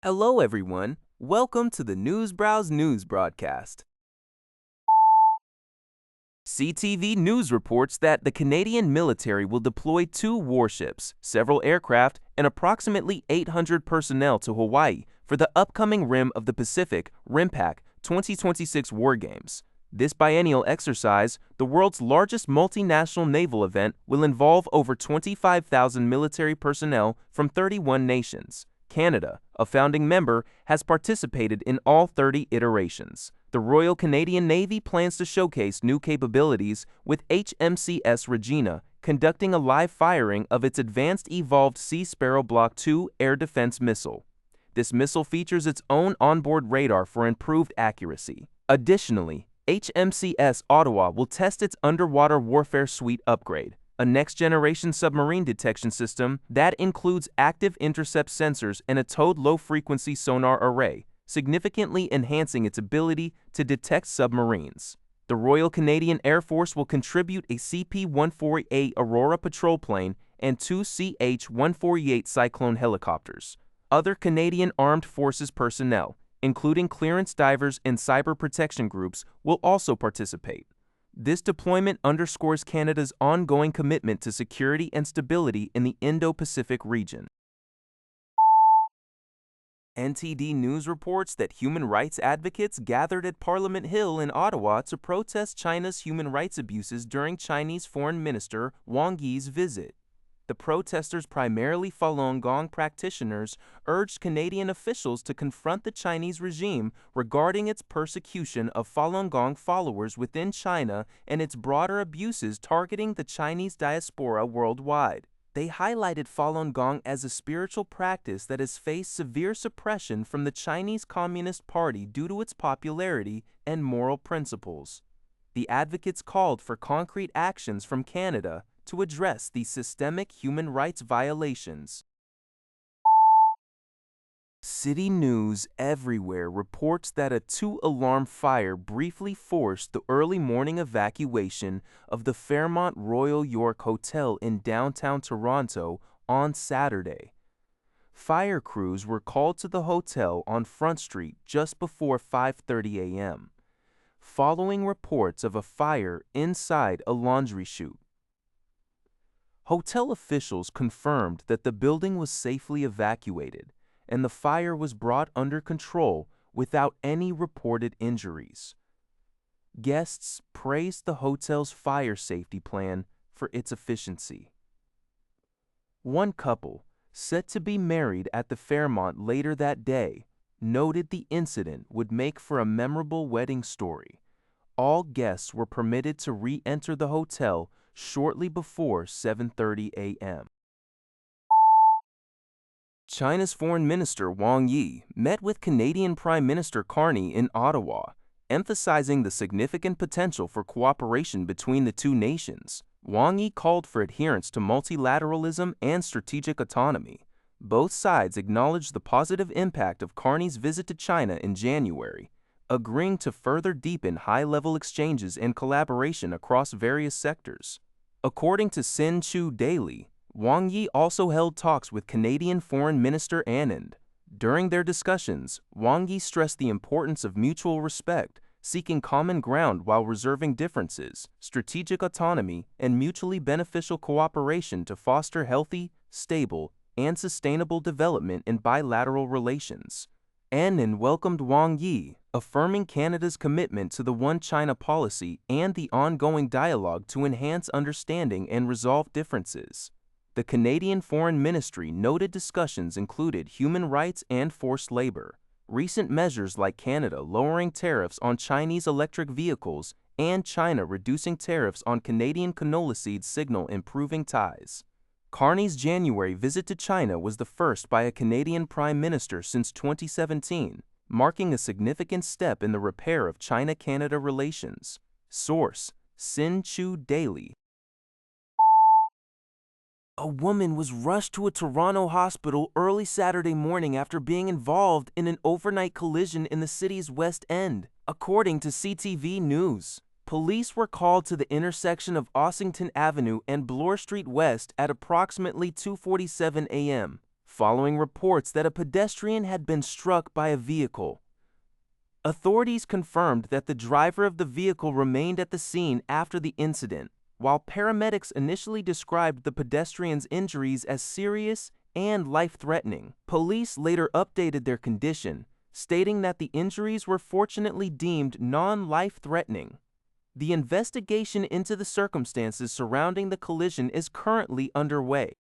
Hello, everyone. Welcome to the News Browse News broadcast. CTV News reports that the Canadian military will deploy 2 warships, several aircraft, and approximately 800 personnel to Hawaii for the upcoming Rim of the Pacific RIMPAC 2026 War Games. This biennial exercise, the world's largest multinational naval event, will involve over 25,000 military personnel from 31 nations. Canada, a founding member, has participated in all 30 iterations. The Royal Canadian Navy plans to showcase new capabilities with HMCS Regina conducting a live firing of its Advanced Evolved Sea Sparrow Block II air defense missile. This missile features its own onboard radar for improved accuracy. Additionally, HMCS Ottawa will test its Underwater Warfare Suite upgrade, a next-generation submarine detection system that includes active intercept sensors and a towed low-frequency sonar array, significantly enhancing its ability to detect submarines. The Royal Canadian Air Force will contribute a CP-148 Aurora patrol plane and 2 CH-148 Cyclone helicopters. Other Canadian Armed Forces personnel, including clearance divers and cyber protection groups, will also participate. This deployment underscores Canada's ongoing commitment to security and stability in the Indo-Pacific region. NTD News reports that human rights advocates gathered at Parliament Hill in Ottawa to protest China's human rights abuses during Chinese Foreign Minister Wang's visit. The protesters, primarily Falun Gong practitioners, urged Canadian officials to confront the Chinese regime regarding its persecution of Falun Gong followers within China and its broader abuses targeting the Chinese diaspora worldwide. They highlighted Falun Gong as a spiritual practice that has faced severe suppression from the Chinese Communist Party due to its popularity and moral principles. The advocates called for concrete actions from Canada to address these systemic human rights violations. City News Everywhere reports that a 2-alarm fire briefly forced the early morning evacuation of the Fairmont Royal York Hotel in downtown Toronto on Saturday. Fire crews were called to the hotel on Front Street just before 5:30 a.m., following reports of a fire inside a laundry chute. Hotel officials confirmed that the building was safely evacuated and the fire was brought under control without any reported injuries. Guests praised the hotel's fire safety plan for its efficiency. One couple, set to be married at the Fairmont later that day, noted the incident would make for a memorable wedding story. All guests were permitted to re-enter the hotel shortly before 7:30 a.m. China's Foreign Minister Wang met with Canadian Prime Minister Carney in Ottawa, emphasizing the significant potential for cooperation between the two nations. Wang called for adherence to multilateralism and strategic autonomy. Both sides acknowledged the positive impact of Carney's visit to China in January, agreeing to further deepen high-level exchanges and collaboration across various sectors. According to Sin-Chu Daily, Wang also held talks with Canadian Foreign Minister Anand. During their discussions, Wang stressed the importance of mutual respect, seeking common ground while reserving differences, strategic autonomy, and mutually beneficial cooperation to foster healthy, stable, and sustainable development in bilateral relations. Anand welcomed Wang, affirming Canada's commitment to the One China policy and the ongoing dialogue to enhance understanding and resolve differences. The Canadian Foreign Ministry noted discussions included human rights and forced labor. Recent measures like Canada lowering tariffs on Chinese electric vehicles and China reducing tariffs on Canadian canola seeds signal improving ties. Carney's January visit to China was the first by a Canadian Prime Minister since 2017, marking a significant step in the repair of China-Canada relations. Source: Sin-Chu Daily. A woman was rushed to a Toronto hospital early Saturday morning after being involved in an overnight collision in the city's West End, according to CTV News. Police were called to the intersection of Ossington Avenue and Bloor Street West at approximately 2:47 a.m., following reports that a pedestrian had been struck by a vehicle. Authorities confirmed that the driver of the vehicle remained at the scene after the incident, while paramedics initially described the pedestrian's injuries as serious and life-threatening. Police later updated their condition, stating that the injuries were fortunately deemed non-life-threatening. The investigation into the circumstances surrounding the collision is currently underway.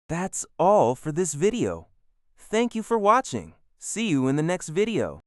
That's all for this video. Thank you for watching. See you in the next video.